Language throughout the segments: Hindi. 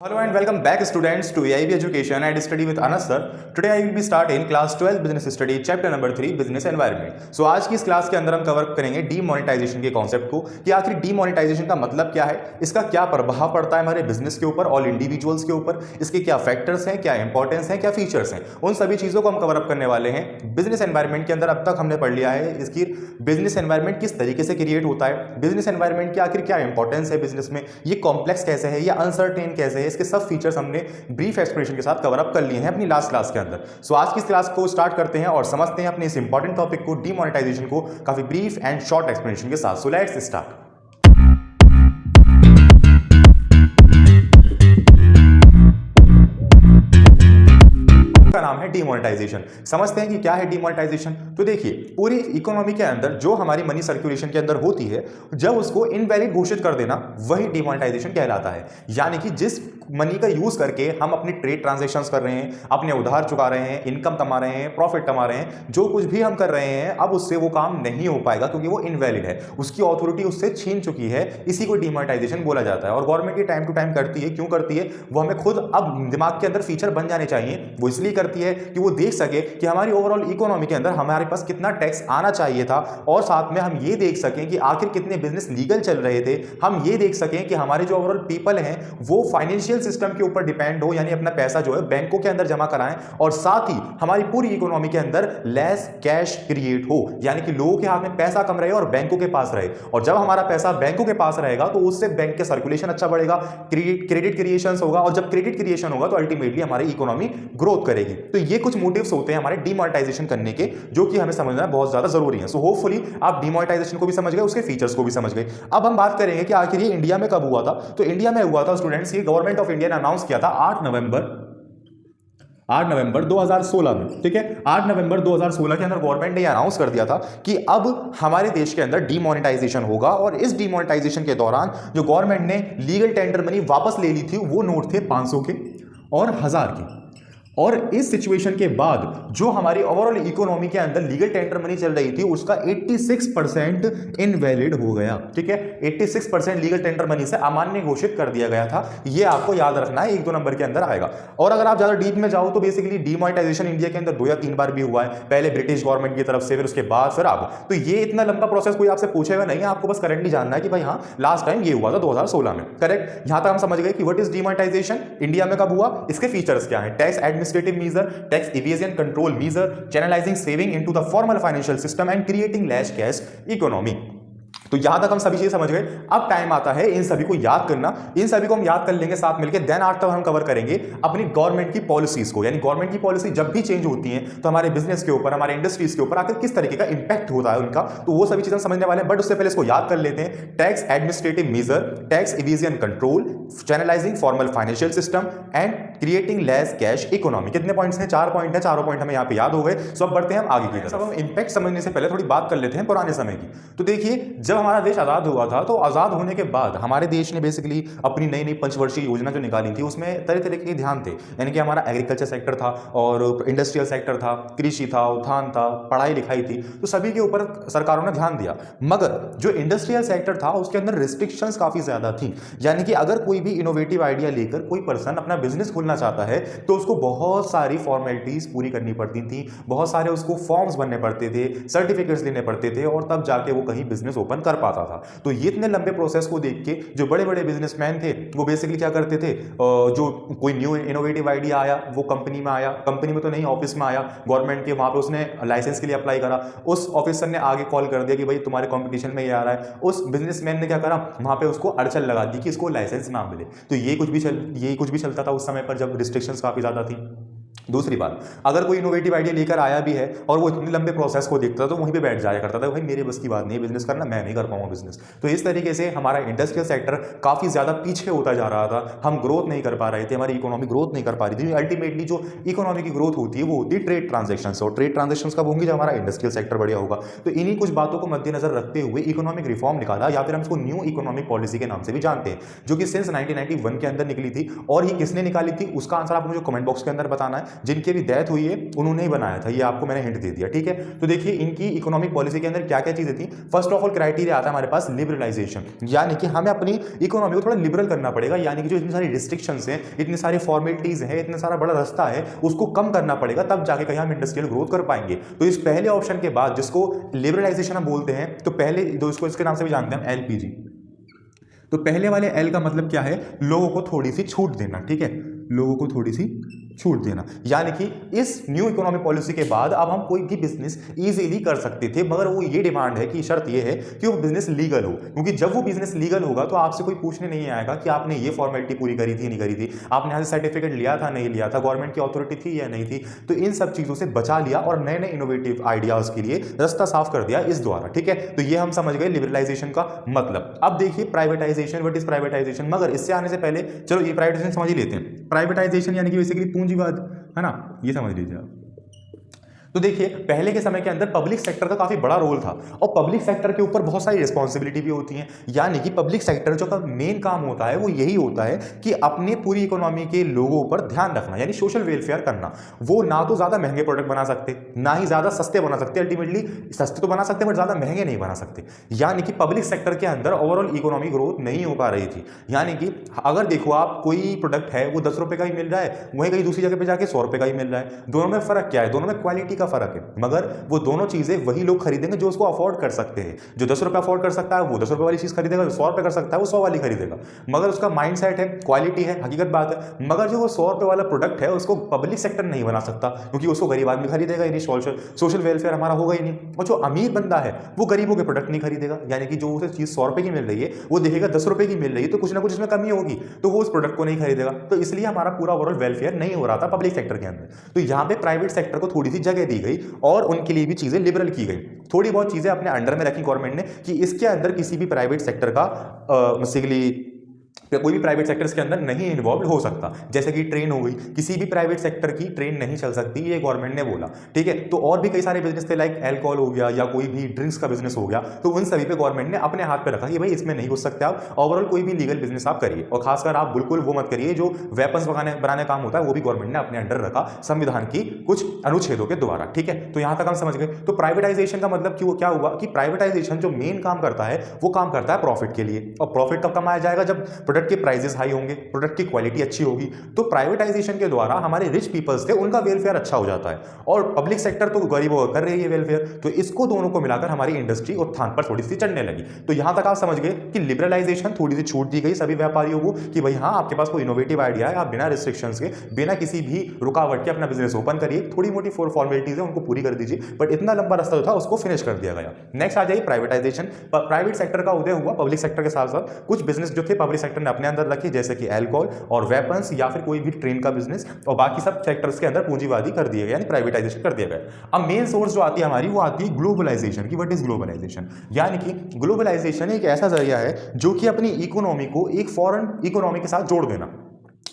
Hello and welcome back students to AIB Education and Study with Anas sir. Today I will be starting class 12 business study chapter number 3 business environment. So आज की इस क्लास के अंदर हम कवर करेंगे डीमोनेटाइजेशन के कॉन्सेप्ट को कि आखिर डीमोनेटाइजेशन का मतलब क्या है, इसका क्या प्रभाव पड़ता है हमारे बिजनेस के ऊपर, ऑल इंडिविजुअल्स के ऊपर, इसके क्या फैक्टर्स हैं, क्या इंपॉर्टेंस हैं, क्या फीचर्स हैं, उन सभी चीजों को हम कवर अप करने वाले हैं बिजनेस एनवायरनमेंट के अंदर। अब तक हमने पढ़ लिया है इसकी बिजनेस एनवायरनमेंट किस तरीके से क्रिएट होता है, बिजनेस एनवायरनमेंट की आखिर क्या इंपॉर्टेंस है बिजनेस में, ये कॉम्प्लेक्स कैसे है, ये अनसर्टेन कैसे है, इसके सब फीचर्स हमने ब्रीफ एक्सप्लेनेशन के साथ कवर अप कर लिए हैं अपनी लास्ट क्लास के अंदर। सो आज की इस क्लास को स्टार्ट करते हैं और समझते हैं अपने इस इंपॉर्टेंट टॉपिक को, डीमोनेटाइजेशन को, काफी ब्रीफ एंड शॉर्ट एक्सप्लेनेशन के साथ। So let's start. का नाम है डीमोनेटाइजेशन। समझते हैं कि क्या है डीमोनेटाइजेशन। तो देखिए, पूरी इकोनॉमी के अंदर जो हमारी मनी सर्कुलेशन के अंदर होती है, जब उसको इनवैलिड घोषित कर देना, वही डीमोनेटाइजेशन कहलाता है। यानी कि जिस मनी का यूज करके हम अपनी ट्रेड ट्रांजैक्शंस कर रहे हैं, अपने उधार चुका रहे हैं, इनकम कमा रहे हैं, प्रॉफिट कमा रहे हैं, जो कुछ भी हम कर रहे हैं, अब उससे वो काम नहीं हो पाएगा क्योंकि वो इनवैलिड है, उसकी अथॉरिटी उससे छीन चुकी है। इसी को डीमोनेटाइजेशन बोला जाता है। और गवर्नमेंट ये टाइम टू टाइम करती है। क्यों करती है? वो हमें खुद अब दिमाग के अंदर फीचर बन जाने चाहिए। वो इसलिए करती है कि वो देख सके कि हमारी ओवरऑल इकोनॉमी के अंदर हमारे पास कितना टैक्स आना चाहिए था, और साथ में हम ये देख सकें कि आखिर कितने बिजनेस लीगल चल रहे थे। हम ये देख सकें कि हमारे जो ओवरऑल पीपल हैं वो फाइनेंशियल सिस्टम के ऊपर डिपेंड हो, यानी अपना पैसा जो है बैंकों के अंदर जमा कराएं, और साथ ही हमारी पूरी इकोनॉमी के अंदर लेस कैश क्रिएट हो, यानी कि लोगों के हाथ में पैसा कम रहे और बैंकों के पास रहे। और जब हमारा पैसा बैंकों के पास रहेगा तो उससे बैंक के सर्कुलेशन अच्छा बढ़ेगा, क्रेडिट क्रिएशन होगा, और जब क्रेडिट क्रिएशन होगा तो अल्टीमेटली हमारी इकोनॉमी ग्रोथ करेगी। तो ये कुछ मोटिव्स होते हैं हमारे डीमोनेटाइजेशन करने के, जो कि हमें समझना बहुत ज्यादा जरूरी है। सो होपफुली आप डीमोनेटाइजेशन को भी समझ गए, उसके फीचर्स को भी समझ गए। अब हम बात करेंगे कि आखिर ये इंडिया में कब हुआ था। तो इंडिया में हुआ था स्टूडेंट्स, ये गवर्नमेंट ऑफ इंडिया ने अनाउंस किया था 8 नवंबर 2016 में। ठीक है, 8 नवंबर 2016 के अंदर गवर्नमेंट ने अनाउंस कर दिया था कि अब हमारे देश के अंदर डीमोनेटाइजेशन होगा। और इस डीमोनेटाइजेशन के दौरान जो गवर्नमेंट ने लीगल टेंडर मनी वापस ले ली थी, वो नोट थे 500 के और 1000 के। और इस सिचुएशन के बाद जो हमारी ओवरऑल इकोनॉमी के अंदर लीगल टेंडर मनी चल रही थी, उसका 86% इनवैलिड हो गया। ठीक है, 86% लीगल टेंडर मनी से अमान्य घोषित कर दिया गया था। ये आपको याद रखना है, 1-2 नंबर के अंदर आएगा। और अगर आप ज्यादा डीप में जाओ तो बेसिकली डीमोनेटाइजेशन इंडिया के अंदर 2 या 3 बार भी हुआ है, पहले ब्रिटिश गवर्नमेंट की तरफ से, फिर उसके बाद फिर अब। तो ये इतना लंबा प्रोसेस कोई आपसे पूछेगा नहीं है, आपको बस करेंटली जानना है कि भाई हाँ, लास्ट टाइम ये हुआ था 2016 में। करेक्ट, यहां तक हम समझ गए कि व्हाट इज डीमोनेटाइजेशन, इंडिया में कब हुआ, इसके फीचर्स क्या है। Tax administrative measure, tax evasion control measure, channelizing saving into the formal financial system and creating less cash economy। तो यहां तक हम सभी चीजें समझ गए। अब टाइम आता है इन सभी को याद करना। इन सभी को हम याद कर लेंगे साथ मिलकर। देन आफ्टर हम कवर करेंगे अपनी गवर्नमेंट की पॉलिसीज को, यानी गवर्नमेंट की पॉलिसी जब भी चेंज होती है तो हमारे बिजनेस के ऊपर, हमारे इंडस्ट्रीज के ऊपर आकर किस तरीके का इंपैक्ट होता है उनका, तो वो सभी चीजें समझने वाले हैं। बट उससे पहले इसको याद कर लेते हैं। Tax administrative measure, tax evasion control, channelizing formal financial system and creating less cash economy. कितने पॉइंट्स हैं? 4 पॉइंट है। चारों पॉइंट हमें यहाँ पे याद हो गए। सो अब बढ़ते हैं हम आगे की तरफ। हम इंपैक्ट समझने से पहले थोड़ी बात कर लेते हैं पुराने समय की। तो देखिए, जब हमारा देश आजाद हुआ था, तो आजाद होने के बाद हमारे देश ने बेसिकली अपनी नई नई पंचवर्षीय योजना जो निकाली थी, उसमें तरह तरह के ध्यान थे। यानी कि हमारा एग्रीकल्चर सेक्टर था, और इंडस्ट्रियल सेक्टर था, कृषि था, उत्थान था, पढ़ाई लिखाई थी, तो सभी के ऊपर सरकारों ने ध्यान दिया। मगर जो इंडस्ट्रियल सेक्टर था उसके अंदर रिस्ट्रिक्शंस काफी ज्यादा थी। यानी कि अगर कोई भी इनोवेटिव आइडिया लेकर कोई पर्सन अपना बिजनेस खोलना चाहता है तो उसको बहुत सारी फॉर्मेलिटीज पूरी करनी पड़ती थी, बहुत सारे उसको फॉर्म्स भरने पड़ते थे, सर्टिफिकेट्स लेने पड़ते थे, और तब जाके वो कहीं बिजनेस ओपन कर पाता था। तो ये इतने लंबे प्रोसेस को देख के जो बड़े बड़े बिजनेसमैन थे वो बेसिकली क्या करते थे, जो कोई न्यू इनोवेटिव आइडिया आया वो कंपनी में आया, कंपनी में तो नहीं ऑफिस में आया, गवर्नमेंट के, वहां पे उसने लाइसेंस के लिए अप्लाई करा, उस ऑफिसर ने आगे कॉल कर दिया कि भाई तुम्हारे कंपटीशन में ये आ रहा है। उस बिजनेसमैन ने क्या करा, वहां पे उसको अड़चन लगा दी कि इसको लाइसेंस ना मिले। तो ये कुछ भी चलता था उस समय पर जब रिस्ट्रिक्शंस काफी ज्यादा थी। दूसरी बात, अगर कोई इनोवेटिव आइडिया लेकर आया भी है और वो इतने लंबे प्रोसेस को देखता था तो वहीं पे बैठ जाया करता था, भाई मेरे बस की बात नहीं है बिजनेस करना, मैं नहीं कर पाऊंगा बिजनेस। तो इस तरीके से हमारा इंडस्ट्रियल सेक्टर काफी ज्यादा पीछे होता जा रहा था, हम ग्रोथ नहीं कर पा रहे थे, हमारी इकोनॉमी ग्रोथ नहीं कर पा रही थी। अल्टीमेटली जो इकोनॉमी की ग्रोथ होती है वो होती है ट्रेड ट्रांजेक्शन, और ट्रेड ट्रांजेक्शन कब होंगी, जब हमारा इंडस्ट्रियल सेक्टर बढ़िया होगा। तो इन्हीं कुछ बातों को मद्देनजर रखते हुए इकोनॉमिक रिफॉर्म निकाला, या फिर हम इसको न्यू इकोनॉमिक पॉलिसी के नाम से भी जानते हैं, जो कि सिंस 1991 के अंदर निकली थी। और ही किसने निकाली थी उसका आंसर आप मुझे कमेंट बॉक्स के अंदर बताना है। जिनकी भी डेथ हुई है उन्होंने ही बनाया था, ये आपको मैंने हिंट दे दिया, ठीक है। तो देखिए इनकी इकोनॉमिक पॉलिसी के अंदर क्या क्या चीजें थी। फर्स्ट ऑफ ऑल क्राइटेरिया आता है हमारे पास लिबरलाइजेशन, यानी कि हमें अपनी इकोनॉमी को थोड़ा लिबरल करना पड़ेगा, यानी कि जो इतनी सारी रिस्ट्रिक्शंस हैं, इतनी सारी फॉर्मेलिटीज हैं, इतना सारा बड़ा रास्ता है, उसको कम करना पड़ेगा, तब जाके कहीं हम इंडस्ट्रियल ग्रोथ कर पाएंगे। तो इस पहले ऑप्शन के बाद जिसको लिबरलाइजेशन हम बोलते हैं, तो पहले दोस्तों इसके नाम से भी जानते हैं हम एलपीजी। तो पहले वाले एल का मतलब क्या है, लोगों को थोड़ी सी छूट देना, ठीक है, लोगों को थोड़ी सी छूट देना, यानी कि इस न्यू इकोनॉमिक पॉलिसी के बाद अब हम कोई भी बिजनेस इजीली कर सकते थे, मगर वो ये डिमांड है कि शर्त ये है कि वो बिजनेस लीगल हो, क्योंकि जब वो बिजनेस लीगल होगा तो आपसे कोई पूछने नहीं आएगा कि आपने ये फॉर्मेलिटी पूरी करी थी नहीं करी थी, आपने यहाँ से सर्टिफिकेट लिया था नहीं लिया था, गवर्नमेंट की अथॉरिटी थी या नहीं थी। तो इन सब चीजों से बचा लिया और नए नए इनोवेटिव आइडियाज के लिए रास्ता साफ कर दिया इस द्वारा, ठीक है। तो ये हम समझ गए लिबरलाइजेशन का मतलब। अब देखिए प्राइवेटाइजेशन, व्हाट इज प्राइवेटाइजेशन, मगर इससे आने से पहले चलो ये प्राइवेटाइजेशन समझ ही लेते हैं। प्राइवेटाइजेशन यानी कि बेसिकली पूंजीवाद, है ना, ये समझ लीजिए आप। तो देखिए पहले के समय के अंदर पब्लिक सेक्टर का काफी बड़ा रोल था और पब्लिक सेक्टर के ऊपर बहुत सारी रिस्पॉन्सिबिलिटी भी होती है, यानी कि पब्लिक सेक्टर जो का मेन काम होता है वो यही होता है कि अपने पूरी इकोनॉमी के लोगों पर ध्यान रखना, यानी सोशल वेलफेयर करना। वो ना तो ज्यादा महंगे प्रोडक्ट बना सकते, ना ही ज्यादा सस्ते बना सकते, अल्टीमेटली सस्ते तो बना सकते बट ज्यादा महंगे नहीं बना सकते, यानी कि पब्लिक सेक्टर के अंदर ओवरऑल इकोनॉमी ग्रोथ नहीं हो पा रही थी। यानी कि अगर देखो आप कोई प्रोडक्ट है वो 10 रुपए का ही मिल रहा है, वहीं कहीं दूसरी जगह पे जाके 100 रुपए का ही मिल रहा है, दोनों में फर्क क्या है, दोनों में क्वालिटी का फर्क है, मगर वो दोनों चीजें वही लोग खरीदेंगे जो उसको अफोर्ड कर सकते हैं। जो 10 रुपए अफोर्ड कर सकता है वो 10 रुपए वाली चीज खरीदेगा, जो 100 रुपए कर सकता है वो 100 वाली खरीदेगा, मगर उसका माइंडसेट है, क्वालिटी है, हकीकत बात है। मगर जो वो 100 रुपए वाला प्रोडक्ट है उसको पब्लिक सेक्टर नहीं बना सकता, क्योंकि उसको गरीब आदमी खरीदेगा ही नहीं, सोशल वेलफेयर हमारा होगा ही नहीं। और जो अमीर बंदा है वो गरीबों के प्रोडक्ट नहीं खरीदेगा, यानी कि जो उसे चीज 100 रुपए की मिल रही है वो देखेगा 10 रुपए की मिल रही है, तो कुछ ना कुछ इसमें कमी होगी, तो वो उस प्रोडक्ट को नहीं खरीदेगा। तो इसलिए हमारा पूरा ओवरऑल वेलफेयर नहीं हो रहा था पब्लिक सेक्टर के अंदर। तो यहाँ पे प्राइवेट सेक्टर को थोड़ी सी जगह दी गई और उनके लिए भी चीजें लिबरल की गई, थोड़ी बहुत चीजें अपने अंडर में रखी गवर्नमेंट ने कि इसके अंदर किसी भी प्राइवेट सेक्टर का बेसिकली कोई भी प्राइवेट सेक्टर्स के अंदर नहीं इन्वॉल्व हो सकता। जैसे कि ट्रेन हो गई, किसी भी प्राइवेट सेक्टर की ट्रेन नहीं चल सकती, ये गवर्नमेंट ने बोला, ठीक है। तो और भी कई सारे बिजनेस थे, लाइक अल्कोहल हो गया या कोई भी ड्रिंक्स का बिजनेस हो गया, तो उन सभी पे गवर्नमेंट ने अपने हाथ पे रखा कि भाई इसमें नहीं घुस सकते आप, ओवरऑल कोई भी लीगल बिजनेस आप करिए, और खासकर आप बिल्कुल वो मत करिए जो वेपन्स बनाने काम होता है, वो भी गवर्नमेंट ने अपने अंडर रखा संविधान की कुछ अनुच्छेदों के द्वारा, ठीक है। तो यहां तक हम समझ गए। तो प्राइवेटाइजेशन का मतलब क्या हुआ कि प्राइवेटाइजेशन जो मेन काम करता है वो काम करता है प्रॉफिट के लिए, और प्रॉफिट कब कमाया जाएगा, जब प्रोडक्ट के प्राइसेस हाई होंगे, प्रोडक्ट की क्वालिटी अच्छी होगी। तो प्राइवेटाइजेशन के द्वारा हमारे रिच पीपल्स थे उनका वेलफेयर अच्छा हो जाता है, और पब्लिक सेक्टर तो गरीबों का कर रही है वेलफेयर, तो इसको दोनों को मिलाकर हमारी इंडस्ट्री उत्थान पर थोड़ी सी चढ़ने लगी। तो यहां तक आप समझ गए कि लिबरलाइजेशन, थोड़ी सी छूट दी गई सभी व्यापारियों को कि भाई हाँ आपके पास कोई इनोवेटिव आइडिया है, आप बिना रिस्ट्रिक्शंस के, बिना किसी भी रुकावट के अपना बिजनेस ओपन करिए, थोड़ी मोटी फॉर्मेलिटीज है उनको पूरी कर दीजिए, बट इतना लंबा रास्ता जो था उसको फिनिश कर दिया गया। नेक्स्ट आ जाइए प्राइवेटाइजेशन। प्राइवेट सेक्टर का उदय हुआ पब्लिक सेक्टर के साथ साथ, कुछ बिजनेस जो थे पब्लिक सेक्टर ने अपने अंदर रखे, जैसे कि अल्कोहल और वेपन्स या फिर कोई भी ट्रेन का बिजनेस, और बाकी सब सेक्टर्स के अंदर पूंजीवादी कर दिए गए, यानी प्राइवेटाइजेशन कर दिया गया। अब मेन सोर्स जो आती है हमारी वो आती है ग्लोबलाइजेशन की। व्हाट इज ग्लोबलाइजेशन, यानी कि ग्लोबलाइजेशन एक ऐसा जरिया है जो कि अपनी इकोनॉमी को एक फॉरेन इकोनॉमी के साथ जोड़ देना,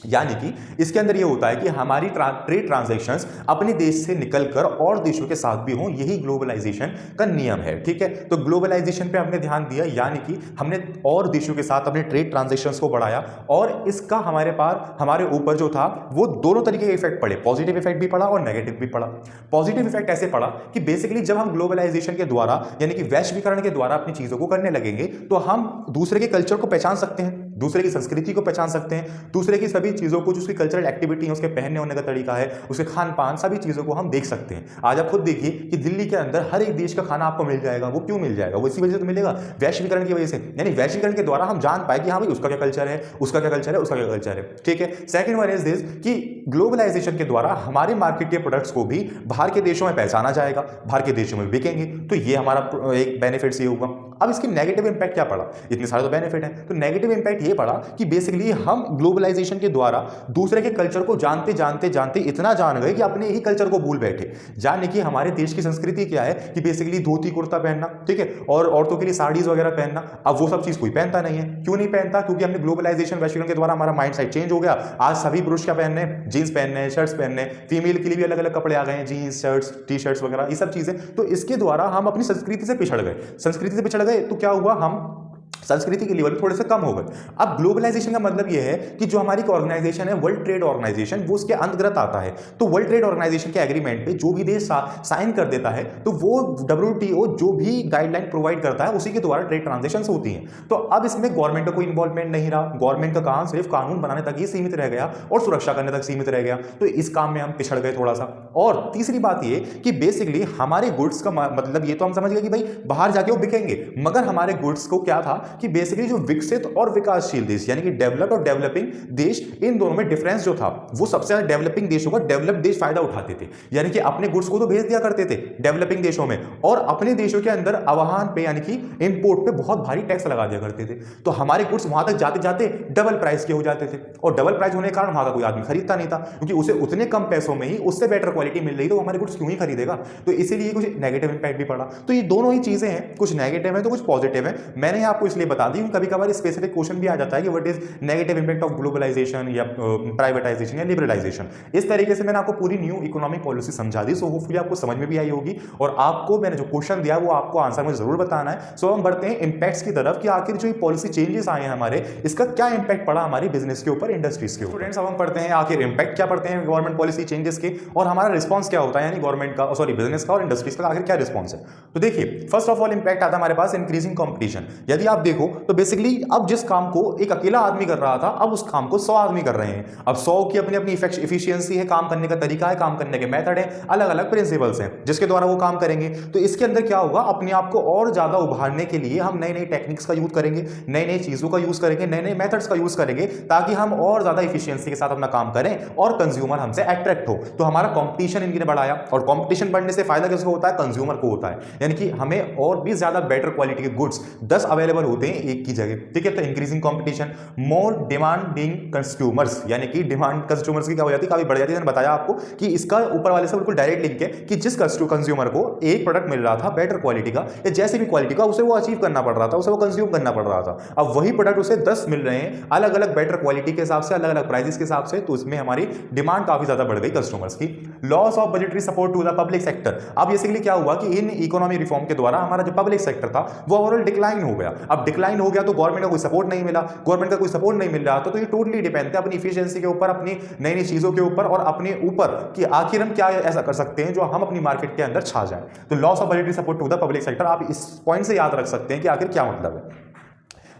यानी कि इसके अंदर ये होता है कि हमारी ट्रेड ट्रांजैक्शंस अपने देश से निकलकर और देशों के साथ भी हों, यही ग्लोबलाइजेशन का नियम है, ठीक है। तो ग्लोबलाइजेशन पे हमने ध्यान दिया, यानी कि हमने और देशों के साथ अपने ट्रेड ट्रांजैक्शंस को बढ़ाया, और इसका हमारे ऊपर जो था वो दोनों तरीके के इफेक्ट पड़े, पॉजिटिव इफेक्ट भी पड़ा और नेगेटिव भी पड़ा। पॉजिटिव इफेक्ट ऐसे पड़ा कि बेसिकली जब हम ग्लोबलाइजेशन के द्वारा यानी कि वैश्वीकरण के द्वारा अपनी चीजों को करने लगेंगे, तो हम दूसरे के कल्चर को पहचान सकते हैं, दूसरे की संस्कृति को पहचान सकते हैं, दूसरे की सभी चीजों को, जो उसकी कल्चरल एक्टिविटी है, उसके पहनने होने का तरीका है, उसके खान पान, सभी चीजों को हम देख सकते हैं। आज आप खुद देखिए कि दिल्ली के अंदर हर एक देश का खाना आपको मिल जाएगा। वो क्यों मिल जाएगा, वो इसी वजह से तो मिलेगा, वैश्वीकरण की वजह से, यानी वैश्वीकरण के द्वारा हम जान पाए कि हाँ भाई उसका क्या कल्चर है, उसका क्या कल्चर है, उसका क्या कल्चर है, ठीक है। सेकंड वन इज दिस कि ग्लोबलाइजेशन के द्वारा हमारे मार्केट के प्रोडक्ट्स को भी बाहर के देशों में पहचाना जाएगा, बाहर के देशों में बिकेंगे, तो ये हमारा एक बेनिफिट ये होगा। अब इसकी नेगेटिव इंपैक्ट क्या पड़ा, इतने सारे तो बेनिफिट है, तो नेगेटिव इंपैक्ट ये पड़ा कि बेसिकली हम ग्लोबलाइजेशन के द्वारा दूसरे के कल्चर को जानते जानते जानते इतना जान गए कि अपने ही कल्चर को भूल बैठे। जाने कि हमारे देश की संस्कृति क्या है कि बेसिकली धोती कुर्ता पहनना, ठीक है, और औरतों के लिए साड़ीज वगैरह पहनना। अब वो सब चीज कोई पहनता नहीं है, क्यों नहीं पहनता, क्योंकि हमने ग्लोबलाइजेशन वैश्वीकरण के द्वारा हमारा माइंड सेट चेंज हो गया। आज सभी पुरुष क्या पहनने, जींस पहनने, शर्ट्स पहनने, फीमेल के लिए भी अलग अलग कपड़े आ गए हैं, जींस, शर्ट्स, टी शर्ट्स वगैरह, ये सब चीजें। तो इसके द्वारा हम अपनी संस्कृति से पिछड़ गए, तो क्या हुआ, हम संस्कृति के लेवल थोड़े से कम हो गए। अब ग्लोबलाइजेशन का मतलब यह है कि जो हमारी ऑर्गेनाइजेशन है वर्ल्ड ट्रेड ऑर्गेनाइजेशन, वो उसके अंतर्गत आता है। तो वर्ल्ड ट्रेड ऑर्गेनाइजेशन के एग्रीमेंट पे जो भी देश साइन कर देता है तो वो WTO जो भी गाइडलाइन प्रोवाइड करता है उसी के द्वारा ट्रेड ट्रांजेक्शंस होती हैं। तो अब इसमें गवर्नमेंट का कोई इन्वॉल्वमेंट नहीं रहा, गवर्नमेंट का काम सिर्फ कानून बनाने तक ही सीमित रह गया और सुरक्षा करने तक सीमित रह गया। तो इस काम में हम पिछड़ गए थोड़ा सा। और तीसरी बात ये कि बेसिकली हमारे गुड्स का मतलब ये तो हम समझ गए कि भाई बाहर जाके वो बिकेंगे, मगर हमारे गुड्स को क्या था कि बेसिकली जो विकसित और विकासशील देश यानी कि डेवलप्ड और डेवलपिंग देश, इन दोनों में डिफरेंस जो था वो सबसे ज्यादा डेवलपिंग देशों का डेवलप्ड देश फायदा उठाते थे, यानी कि अपने गुड्स को तो भेज दिया करते थे डेवलपिंग देशों में और अपने देशों के अंदर आवाहन पे यानी कि इंपोर्ट पे बहुत भारी टैक्स लगा दिया करते थे। तो हमारे गुड्स वहां तक जाते जाते डबल प्राइस के हो जाते थे और डबल प्राइस होने के कारण वहां का कोई आदमी खरीदता नहीं था, क्योंकि उसे उतने कम पैसों में ही उससे बेटर क्वालिटी मिल रही, तो हमारे गुड्स क्यों ही खरीदेगा। तो इसीलिए कुछ नेगेटिव इंपैक्ट भी पड़ा। तो ये दोनों ही चीजें हैं, कुछ नेगेटिव है तो कुछ पॉजिटिव है। मैंने आपको इसलिए बता दी, कभी कभार स्पेसिफिक क्वेश्चन भी आ जाता है कि what is negative impact of globalization या प्राइवेटाइजेशन या लिबरलाइजेशन। इस तरीके से मैंने आपको पूरी न्यू इकोनॉमिक पॉलिसी समझा दी। सो होपफुली आपको समझ में भी आई होगी और आपको मैंने जो क्वेश्चन दिया वो आपको आंसर मुझे जरूर बताना है। सो हम बढ़ते हैं इंपैक्ट्स की तरफ कि आखिर जो पॉलिसी चेंजेस आए हैं हमारे, इसका क्या इंपैक्ट पड़ा हमारे बिजनेस के ऊपर, इंडस्ट्रीज के ऊपर। स्टूडेंट्स, अब हम पढ़ते हैं आखिर इंपैक्ट क्या पड़ते हैं गवर्नमेंट पॉलिसी चेंजेस के और हमारा रिस्पांस क्या होता है, यानी गवर्नमेंट का बिजनेस का और इंडस्ट्रीज का आखिर क्या रिस्पांस है। तो देखिए, फर्स्ट ऑफ ऑल इंपैक्ट आता है हमारे पास इंक्रीजिंग कंपटीशन। यदि आप देखो तो बेसिकली अब जिस काम को एक अकेला आदमी कर रहा था, अब उस काम को 100 आदमी कर रहे हैं। अब 100 की अपनी अपनी इफिशियंसी है, काम करने का तरीका है, काम करने के मेथड है, अलग अलग प्रिंसिपल्स हैं जिसके द्वारा वो काम करेंगे। तो इसके अंदर क्या होगा, अपने आप को और ज्यादा उभारने के लिए हम नई नई टेक्निक्स का यूज करेंगे, नई नई चीजों का यूज करेंगे, नए नए मेथड्स का यूज करेंगे ताकि हम और ज्यादा इफिशियंसी के साथ अपना काम करें और कंज्यूमर हमसे अट्रैक्ट हो। तो हमारा कंपटीशन इनके ने बढ़ाया और कंपटीशन बढ़ने से फायदा किसको होता है, कंज्यूमर को होता है, यानी कि हमें और भी ज्यादा बेटर क्वालिटी के गुड्स 10 अवेलेबल होते हैं एक की जगह। ठीक है, तो increasing competition, more demanding consumers, यानी कि डिमांड कंज्यूमर्स की क्या हो जाती है, काफी बढ़ जाती है। मैंने बताया आपको कि इसका ऊपर वाले से बिल्कुल डायरेक्ट लिंक है कि जिस कंज्यूमर को एक प्रोडक्ट मिल रहा था बेटर क्वालिटी का या जैसे भी क्वालिटी का, उसे वो अचीव करना पड़ रहा था, उसे वो कंज्यूम करना पड़ रहा था। अब वही प्रोडक्ट उसे 10 मिल रहे हैं अलग अलग बेटर क्वालिटी के हिसाब से, अलग अलग प्राइसेस के हिसाब से, तो इसमें हमारी डिमांड काफी ज्यादा बढ़ गई कस्टमर्स की। Loss of budgetary support to the public sector. अब बेसिकली क्या हुआ कि इन इकोनॉमी रिफॉर्म के द्वारा हमारा जो पब्लिक सेक्टर था वो ओवरऑल डिक्लाइन हो गया। अब डिक्लाइन हो गया तो गवर्नमेंट का कोई सपोर्ट नहीं मिला, गवर्नमेंट का कोई सपोर्ट नहीं मिल रहा तो ये टोटली डिपेंड है अपनी इफिशियंसी के ऊपर, अपनी नई नई चीजों के ऊपर और अपने ऊपर कि आखिर हम क्या ऐसा कर सकते हैं जो हम अपनी मार्केट के अंदर छा जाए। तो loss of budgetary support to the public sector, आप इस पॉइंट से याद रख सकते हैं कि आखिर क्या मतलब है।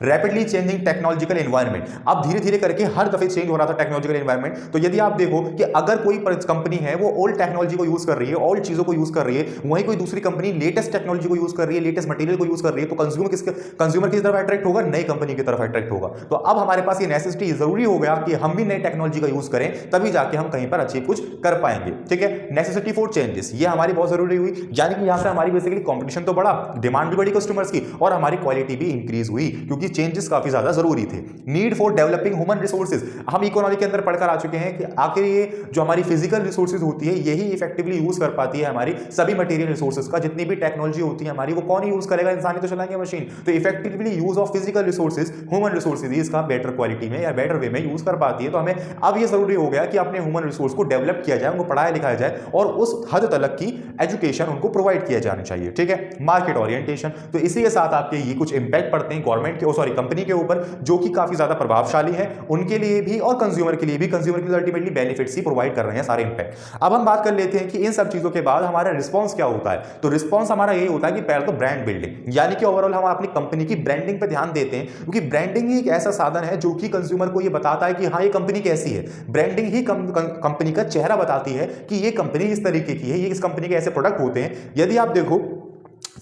Rapidly changing technological environment. अब धीरे धीरे करके हर दफे चेंज हो रहा था टेक्नोलॉजिकल एनवायरनमेंट। तो यदि आप देखो कि अगर कोई कंपनी है वो ओल्ड टेक्नोलॉजी को यूज कर रही है, ओल्ड चीजों को यूज कर रही है, वहीं कोई दूसरी कंपनी लेटेस्ट टेक्नोलॉजी को यूज कर रही है, लेटेस्ट मटेरियल को यूज कर रही है, तो कंज्यूमर किस तरफ अट्रैक्ट होगा, नई कंपनी की तरफ अट्रैक्ट होगा। तो अब हमारे पास ये नेसेसिटी जरूरी हो गया कि हम भी नई टेक्नोलॉजी का यूज करें, तभी जाके हम कहीं पर अचीव कुछ कर पाएंगे। ठीक है, नेसेसिटी फॉर चेंजेस, ये हमारी बहुत जरूरी हुई, यानी कि यहां से हमारी बेसिकली कंपटीशन तो बढ़ा, डिमांड भी बढ़ी कस्टमर्स की और हमारी क्वालिटी भी इंक्रीज हुई क्योंकि चेंजेस काफी ज्यादा जरूरी थे। Need for developing human resources, हम इकोनॉमी के अंदर पढ़कर आ चुके हैं कि आखिर ये जो हमारी फिजिकल रिसोर्सेज होती है यही इफेक्टिवली यूज कर पाती है हमारी सभी मटेरियल रिसोर्सेज का। जितनी भी टेक्नोलॉजी होती है हमारी वो कौन यूज करेगा, इंसान ही तो चलाएंगे, मशीन। तो effectively use of physical resources, human resources इसका बेटर क्वालिटी में या बेटर वे में यूज कर पाती है। तो हमें अब ये जरूरी हो गया कि अपने ह्यूमन रिसोर्स को डेवलप किया जाए, उनको पढ़ाया लिखाया जाए और उस हद तक की एजुकेशन उनको प्रोवाइड किया जाना चाहिए। ठीक है, मार्केट ओरिएंटेशन, तो इसी के साथ आपके ये कुछ इंपैक्ट पड़ते हैं गवर्नमेंट के कंपनी के ऊपर जो कि काफी ज्यादा प्रभावशाली है उनके लिए भी और कंज्यूमर के लिए भी। कंज्यूमर के लिए अल्टीमेटली बेनिफिट्स ही प्रोवाइड कर रहे हैं सारे इंपैक्ट। अब हम बात कर लेते हैं कि इन सब चीजों के बाद हमारा रिस्पांस क्या होता है। तो रिस्पांस हमारा यही होता है कि पहले तो ब्रांड बिल्डिंग, यानी कि ओवरऑल हम अपनी कंपनी की ब्रांडिंग पे ध्यान देते हैं क्योंकि ब्रांडिंग ही एक ऐसा साधन है जो कि कंज्यूमर को ये बताता है कि हाँ ये कंपनी कैसी है। ब्रांडिंग ही कंपनी का चेहरा बताती है कि ये कंपनी इस तरीके की है, ये इस कंपनी के ऐसे प्रोडक्ट होते हैं। यदि आप देखो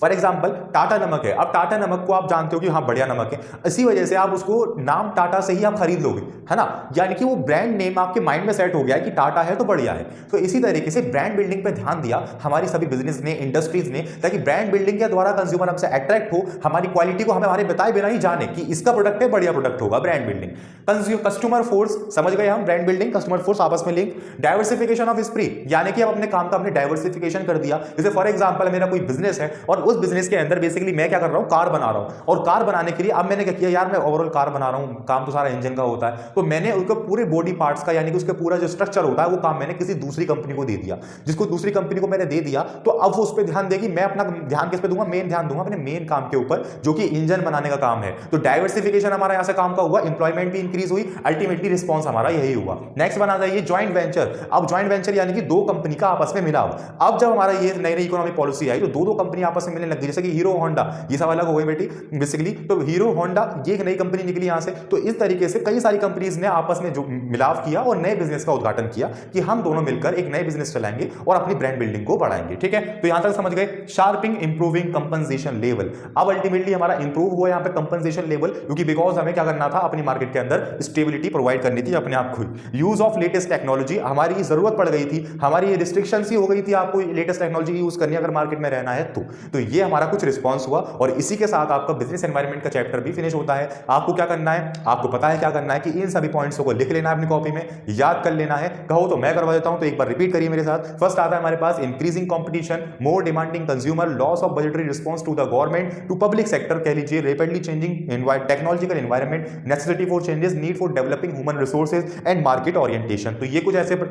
फॉर एग्जाम्पल टाटा नमक है, अब टाटा नमक को आप जानते हो कि हाँ बढ़िया नमक है, इसी वजह से आप उसको नाम टाटा से ही आप खरीद लोगे, है ना, यानी कि वो ब्रांड नेम आपके माइंड में सेट हो गया है कि टाटा है तो बढ़िया है। तो इसी तरीके से ब्रांड बिल्डिंग पे ध्यान दिया हमारी सभी बिजनेस ने, इंडस्ट्रीज ने, ताकि ब्रांड बिल्डिंग के द्वारा कंज्यूमर हमसे अट्रैक्ट हो, हमारी क्वालिटी को हमें हमारे बताए बिना ही जाने कि इसका प्रोडक्ट है, बढ़िया प्रोडक्ट होगा। ब्रांड बिल्डिंग, कस्टमर फोर्स, समझ गए हम, ब्रांड बिल्डिंग, कस्टमर फोर्स आपस में लिंक। डाइवर्सिफिकेशन ऑफ स्प्री, यानी कि अब अपने काम का हमने डाइवर्सिफिकेशन कर दिया। जैसे फॉर एग्जाम्पल मेरा कोई बिजनेस है और उस बिजनेस के अंदर बेसिकली मैं क्या कर रहा हूं, कार बना रहा हूं, और कार बनाने के लिए अब मैंने क्या किया यार, मैं ओवरऑल कार बना रहा हूं, काम तो सारा इंजन का होता है, तो मैंने उसके पूरे बॉडी पार्ट्स का यानी कि उसके पूरा जो स्ट्रक्चर होता है वो काम मैंने किसी दूसरी कंपनी को दे दिया। जिसको दूसरी कंपनी को मैंने दे दिया तो अब वो उस पर ध्यान देगी, मैं अपना ध्यान किस पे दूंगा, मेन ध्यान दूंगा अपने मेन काम के ऊपर जो कि इंजन बनाने का काम है। तो डाइवर्सिफिकेशन हमारा यहां से काम का हुआ, इंप्लॉयमेंट भी इंक्रीज हुई, अल्टीमेटली रिस्पॉन्स हमारा यही हुआ। नेक्स्ट बना जाइए ज्वाइंट वेंचर। अब ज्वाइंट वेंचर यानी कि दो कंपनी का आपस में मिलाव। अब जब हमारा ये नई नई इकोनॉमिक पॉलिसी आई तो दो दो कंपनी आपस में मिलने लग गई, जैसे कि हीरो होंडा, ये सब अलग हो गई बेटी बेसिकली, तो हीरो होंडा ये एक नई कंपनी निकली यहां से। तो इस तरीके से कई सारी कंपनीज ने आपस में जो मिलाव किया और नए बिजनेस का उद्घाटन किया कि हम दोनों मिलकर एक नए बिजनेस चलाएंगे और अपनी ब्रांड बिल्डिंग को बढ़ाएंगे। ठीक है, तो यहां तक समझ गए। शार्पिंग इंप्रूविंग कंपनसेशन लेवल, अब अल्टीमेटली हमारा इंप्रूव हुआ यहां पे कंपनसेशन लेवल, क्योंकि बिकॉज हमें क्या करना था, अपनी मार्केट के अंदर स्टेबिलिटी प्रोवाइड करनी थी अपने आप को। यूज ऑफ लेटेस्ट टेक्नोलॉजी, हमारी जरूरत पड़ गई थी, हमारी रिस्ट्रिक्शन ही हो गई थी आपको लेटेस्ट टेक्नोलॉजी यूज करनी अगर मार्केट में रहना है तो ये हमारा कुछ रिस्पॉन्स हुआ। और इसी के साथ आपका बिजनेस एनवायरनमेंट का चैप्टर भी फिनिश होता है। आपको क्या करना है, आपको पता है क्या करना है कि इन सभी पॉइंट्स को लिख लेना है अपनी कॉपी में, याद कर लेना है। कहो तो मैं करवा देता हूं, तो एक बार रिपीट करिए मेरे साथ। फर्स्ट आता है हमारे पास increasing competition, more demanding consumer, loss of budgetary response to the government to public sector, कह लीजिए rapidly changing technological environment, necessity for changes, need for developing human resources and market orientation. तो ये कुछ ऐसे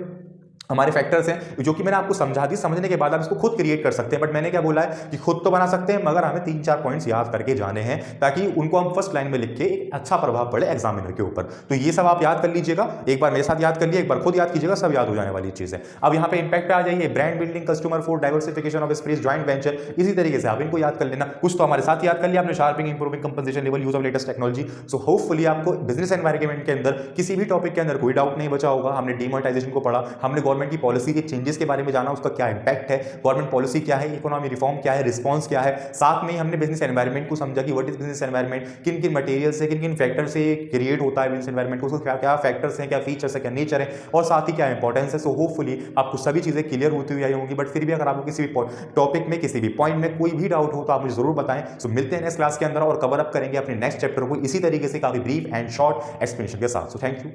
हमारे फैक्टर्स हैं जो कि मैंने आपको समझा दी। समझने के बाद आप इसको खुद क्रिएट कर सकते हैं, बट मैंने क्या बोला है कि खुद तो बना सकते हैं मगर हमें 3-4 पॉइंट्स याद करके जाने हैं ताकि उनको हम फर्स्ट लाइन में लिख के एक अच्छा प्रभाव पड़े एग्जामिनर के ऊपर। तो ये सब आप याद कर लीजिएगा, एक बार मेरे साथ याद कर लिए, एक बार खुद याद कीजिएगा, सब याद हो जाने वाली चीज़ है। अब यहाँ पे इंपैक्ट पे आ जाइए, brand building, customer for diversification of space, joint venture, इसी तरीके से आप इनको याद कर लेना। कुछ तो हमारे साथ याद कर लिया आपने, sharping improving compensation level, use of latest technology. So hopefully आपको बिजनेस एनवायरनमेंट के अंदर किसी भी टॉपिक के अंदर कोई डाउट नहीं बचा होगा। हमने डीमोनेटाइजेशन को पढ़ा, हमने गवर्नमेंट की पॉलिसी के चेंजेस के बारे में जाना, उसका क्या इंपैक्ट है, गवर्नमेंट पॉलिसी क्या है, इकोनॉमी रिफॉर्म क्या है, रिस्पांस क्या है। साथ में ही हमने बिजनेस एनवायरनमेंट को समझा कि व्हाट इज बिजनेस एनवायरनमेंट, किन किन मटेरियल से, किन किन फैक्टर से क्रिएट होता है बिजनेस एनवायरनमेंट, उसको क्या क्या फैक्टर्स हैं, क्या फीचर्स है, क्या नेचर है, और साथ ही क्या इंपॉर्टेंस है। सो होपफुली आपको सभी चीजें क्लियर होती हुई आई होंगी। बट फिर भी अगर आपको किसी भी टॉपिक में, किसी भी पॉइंट में कोई भी डाउट हो तो आप मुझे जरूर बताएं। सो मिलते हैं नेक्स्ट क्लास के अंदर और कवर अप करेंगे अपने नेक्स्ट चैप्टर को इसी तरीके से, काफी ब्रीफ एंड शॉर्ट एक्सप्लेनेशन के साथ। So thank you.